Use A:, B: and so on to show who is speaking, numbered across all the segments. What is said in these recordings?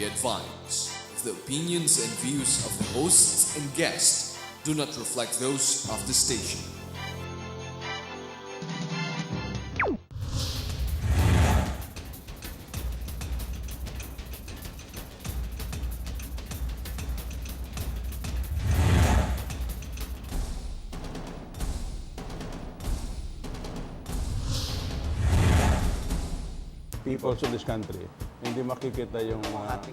A: We advise the opinions and views of the hosts and guests do not reflect those of the station.
B: Peoples of this country, hindi makikita yung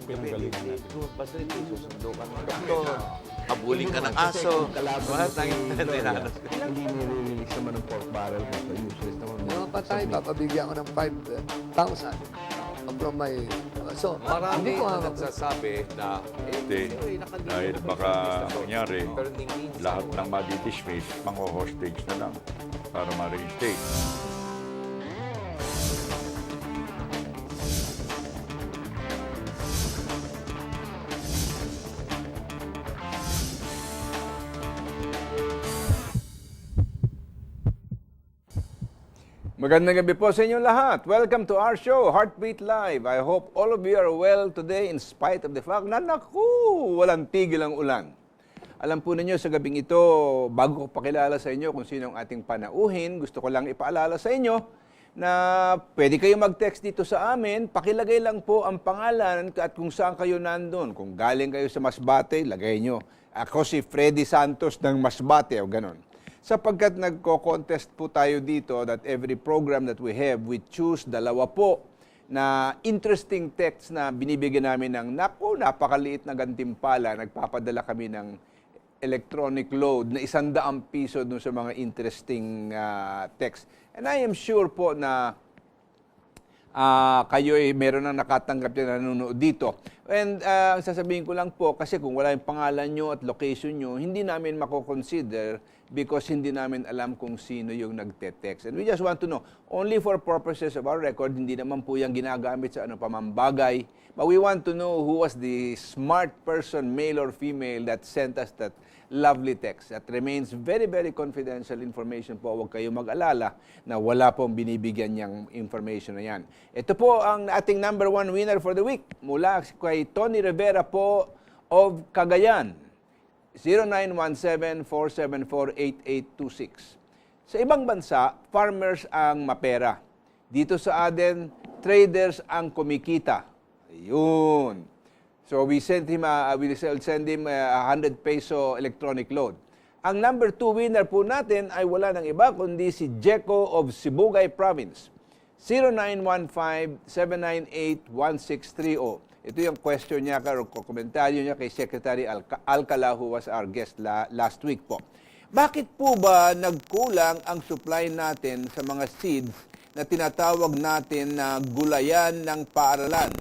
B: pinanggalingan natin.
C: Basta hindi susundo ka ng doktor, habulin ka ng aso, lahat ng tinanas.
D: Hindi nire-release naman ng pork barrel mo. So useless naman.
E: Mga patay, papabigyan ko ng 5,000 from my... So,
C: Marami
E: hindi ko
C: na
E: hawak.
C: nagsasabi na
F: Hindi. Dahil baka mangyari, lahat ng madi-dismiss, mang-hostage na lang para ma-reinstate.
G: Magandang gabi po sa inyong lahat. Welcome to our show, Heartbeat Live. I hope all of you are well today in spite of the fact na naku, walang tigil ang ulan. Alam po ninyo sa gabing ito, bago ko pakilala sa inyo kung sino ang ating panauhin, gusto ko lang ipaalala sa inyo na pwede kayo mag-text dito sa amin. Pakilagay lang po ang pangalan at kung saan kayo nandun. Kung galing kayo sa Masbate, lagay nyo. Ako si Freddy Santos ng Masbate o ganon. Sapagkat nagko-contest po tayo dito that every program that we have, we choose dalawa po na interesting texts na binibigyan namin ng napakaliit na gantimpala. Nagpapadala kami ng electronic load na 100 piso dun sa mga interesting text. And I am sure po na kayo ay meron nang nakatanggap na nanonood dito. And sasabihin ko lang po, kasi kung wala yung pangalan nyo at location nyo, hindi namin mako-consider because hindi namin alam kung sino yung nagte-text. And we just want to know, only for purposes of our record, hindi naman po yung ginagamit sa pamambagay. But we want to know who was the smart person, male or female, that sent us that lovely text. That remains very, very confidential information po. Huwag kayong mag-alala na wala pong binibigyan niyang information na yan. Ito po ang ating number one winner for the week. Mula kay Tony Rivera po of Cagayan. 0917-474-8826. Sa ibang bansa, farmers ang mapera. Dito sa atin, traders ang kumikita. Ayun. So we send him a 100 peso electronic load. Ang number 2 winner po natin ay wala nang iba kundi si Jeco of Sibugay Province. 0915-798-1630. Ito yung question niya o komentaryo niya kay Secretary Alcala who was our guest last week po. Bakit po ba nagkulang ang supply natin sa mga seeds na tinatawag natin na gulayan ng paaralan?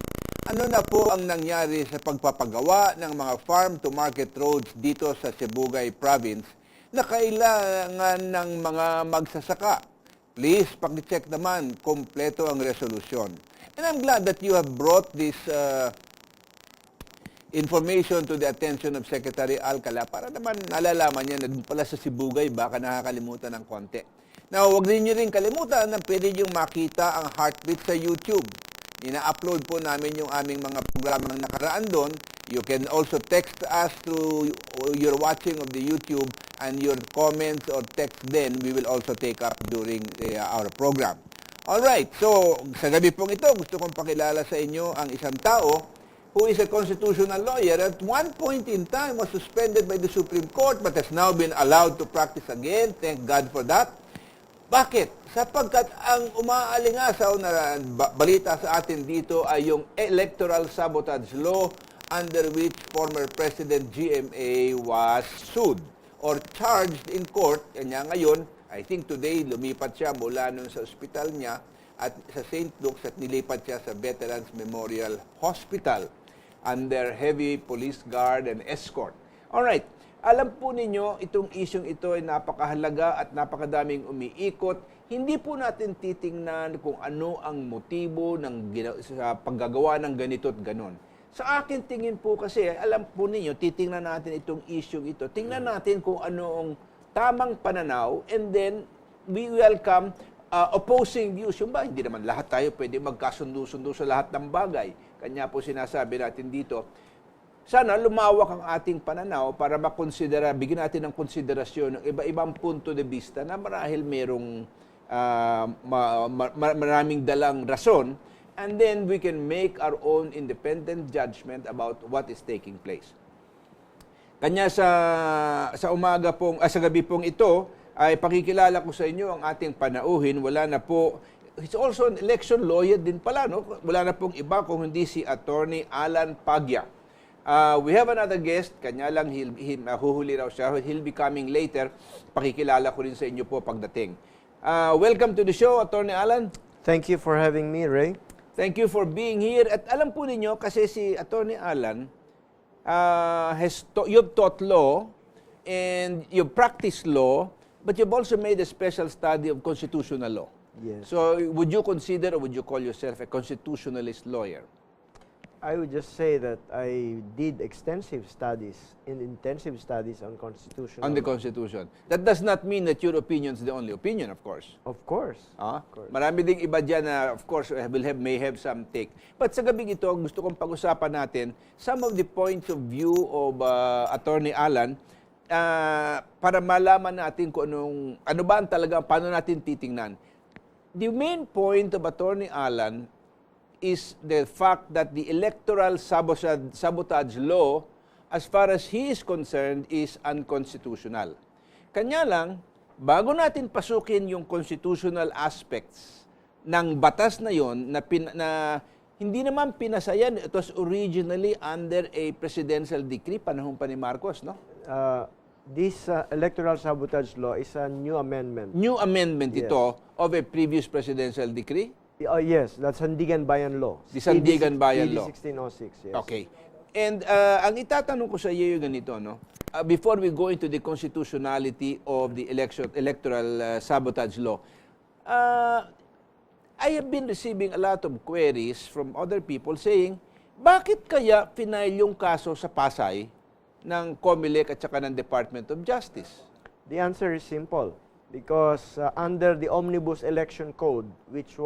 G: Ano na po ang nangyari sa pagpapagawa ng mga farm-to-market roads dito sa Sibugay Province na kailangan ng mga magsasaka? Please, paki-check naman, kompleto ang resolusyon. And I'm glad that you have brought this information to the attention of Secretary Alcala para naman nalalaman niya na doon pala sa Sibugay, baka nakakalimutan ng konti. Now, huwag niyo rin kalimutan na pwede niyong makita ang Heartbeat sa YouTube. Ina-upload po namin yung aming mga programang nakaraan doon. You can also text us through your watching of the YouTube and your comments or text then we will also take up during our program. Alright, so sa gabi pong ito, gusto kong pakilala sa inyo ang isang tao who is a constitutional lawyer. At one point in time was suspended by the Supreme Court but has now been allowed to practice again. Thank God for that. Bakit? Sapagkat ang umaalingasaw na balita sa atin dito ay yung electoral sabotage law under which former President GMA was sued or charged in court. Kanya ngayon, I think today lumipat siya mula nun sa ospital niya at sa St. Luke's at nilipat siya sa Veterans Memorial Hospital under heavy police guard and escort. Alright. Alam po ninyo, itong isyong ito ay napakahalaga at napakadaming umiikot. Hindi po natin titingnan kung ano ang motibo sa paggagawa ng ganito at ganon. Sa akin tingin po kasi, alam po ninyo, titingnan natin itong isyong ito. Tingnan natin kung ano ang tamang pananaw and then we welcome opposing views. Yung ba, hindi naman lahat tayo pwede magkasundo-sundo sa lahat ng bagay. Kanya po sinasabi natin dito, sana lumawak ang ating pananaw para makonsidera, bigyan natin ng konsiderasyon ng iba-ibang punto de vista na marahil merong maraming dalang rason, and then we can make our own independent judgment about what is taking place. Kanya sa umaga pong, sa gabi pong ito, ay pakikilala ko sa inyo ang ating panauhin. Wala na po, he's also an election lawyer din pala, no? Wala na pong iba kung hindi si Attorney Alan Pagya. We have another guest, kanya lang, huhuli raw siya. He'll be coming later. Pakikilala ko rin sa inyo po pagdating. Welcome to the show, Attorney Alan.
H: Thank you for having me, Ray.
G: Thank you for being here. At alam po ninyo, kasi si Attorney Alan, you've taught law and you've practiced law, but you've also made a special study of constitutional law.
H: Yes.
G: So would you consider or would you call yourself a constitutionalist lawyer?
H: I would just say that I did intensive studies on constitutional
G: On the
H: law.
G: Constitution. That does not mean that your opinion is the only opinion, of course.
H: Of course.
G: Ah,
H: course.
G: marami ding iba dyan na, of course, may have some take. But sa gabing ito, gusto kong pag-usapan natin some of the points of view of Attorney Alan para malaman natin kung ano ba ang talaga, paano natin titingnan. The main point of Attorney Alan is the fact that the electoral sabotage law, as far as he is concerned, is unconstitutional. Kanya lang, bago natin pasukin yung constitutional aspects ng batas na yon na hindi naman pinasayan, it was originally under a presidential decree, panahon pa ni Marcos, no?
H: This electoral sabotage law is a new amendment.
G: New amendment
H: Yes.
G: ito of a previous presidential decree.
H: Yes, that's Sandigan Bayan Law.
G: The Sandigan Bayan Law.
H: 1606, yes.
G: Okay. And ang itatanong ko sa iyo yung ganito, no? Before we go into the constitutionality of the electoral sabotage law, I have been receiving a lot of queries from other people saying, bakit kaya final yung kaso sa Pasay ng COMELEC at saka ng Department of Justice?
H: The answer is simple. Because under the Omnibus Election Code, which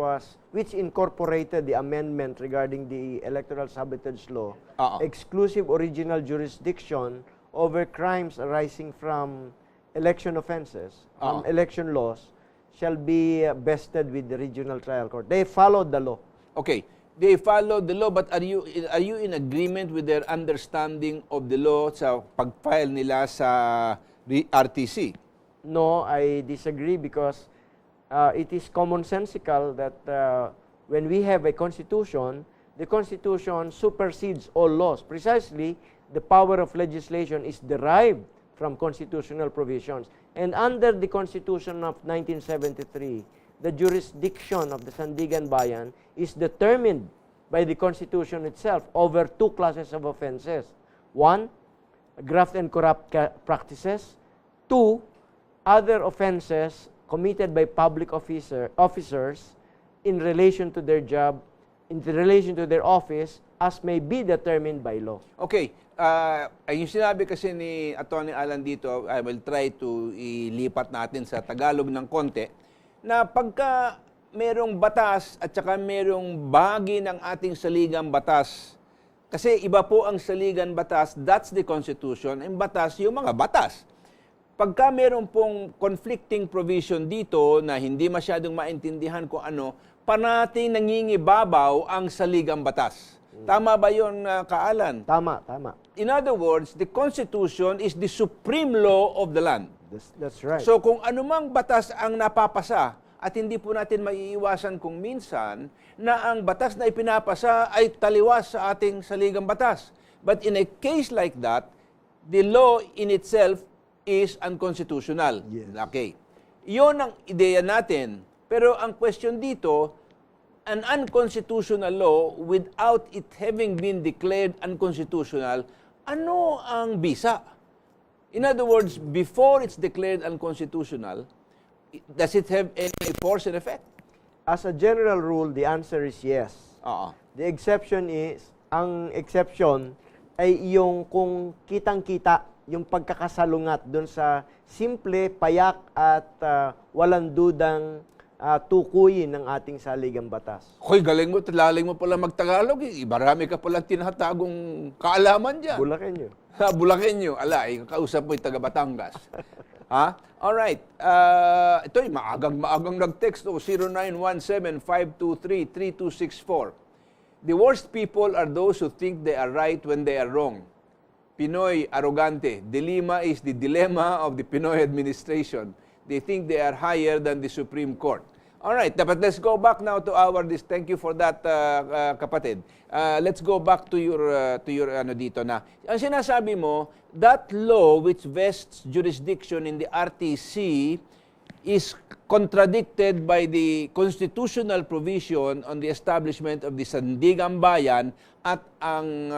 H: incorporated the amendment regarding the electoral sabotage law, exclusive original jurisdiction over crimes arising from election offenses, from election laws, shall be vested with the regional trial court. They followed the law.
G: Okay, they followed the law, but are you in agreement with their understanding of the law sa pag-file nila sa RTC?
H: No, I disagree because it is commonsensical that when we have a constitution, the constitution supersedes all laws. Precisely, the power of legislation is derived from constitutional provisions. And under the Constitution of 1973, the jurisdiction of the Sandigan Bayan is determined by the Constitution itself over two classes of offenses. One, graft and corrupt practices. Two, other offenses committed by public officers in relation to their job, in relation to their office, as may be determined by law.
G: Okay, yung sinabi kasi ni Atty. Alan dito, I will try to ilipat natin sa Tagalog ng konti, na pagka merong batas at saka merong bahagi ng ating saligang batas, kasi iba po ang saligan batas, that's the Constitution, ang batas, yung mga batas. Pagka meron pong conflicting provision dito na hindi masyadong maintindihan kung ano, panating nangingibabaw ang saligang batas. Tama ba yun, Kaalan?
H: Tama.
G: In other words, the Constitution is the supreme law of the land.
H: That's right.
G: So kung anumang batas ang napapasa, at hindi po natin maiiwasan kung minsan na ang batas na ipinapasa ay taliwas sa ating saligang batas. But in a case like that, the law in itself is unconstitutional.
H: Yes.
G: Okay. Iyon ang ideya natin. Pero ang question dito, an unconstitutional law without it having been declared unconstitutional, ano ang bisa? In other words, before it's declared unconstitutional, does it have any force and effect?
H: As a general rule, the answer is yes. The exception is, ang exception ay yung kung kitang-kita yung pagkakasalungat doon sa simple, payak at walang dudang tukuyin ng ating saligang batas.
G: Hoy, galing mo, laling mo pala magtagalog. Marami ka pala tinatagong kaalaman dyan.
H: Bulakenyo.
G: Bulakenyo. Ala, kausap mo yung taga Batangas. Ha? Alright. Ito yung maagang nag-text. 0917-523-3264. The worst people are those who think they are right when they are wrong. Pinoy arrogante. Dilemma is the dilemma of the Pinoy administration. They think they are higher than the Supreme Court. All right, but let's go back now to our this. Thank you for that, kapatid. Let's go back to your ano dito na. Ang sinasabi mo, that law which vests jurisdiction in the RTC is contradicted by the constitutional provision on the establishment of the Sandigang Bayan at ang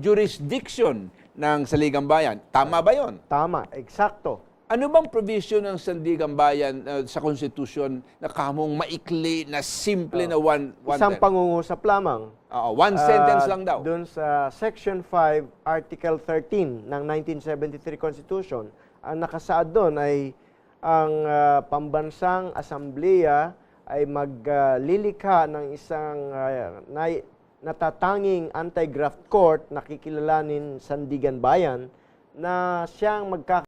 G: jurisdiction ng Sandigang Bayan. Tama ba 'yon?
H: Tama, eksakto.
G: Ano bang provision ng Sandigang Bayan sa Constitution na kamong maikli, na simple na one
H: Isang pangungusap lamang.
G: one sentence lang daw.
H: Doon sa Section 5, Article 13 ng 1973 Constitution, ang nakasaad doon ay ang pambansang asambleya ay maglilikha ng isang natatanging anti-graft court na kikilalanin Sandigan Bayan na siyang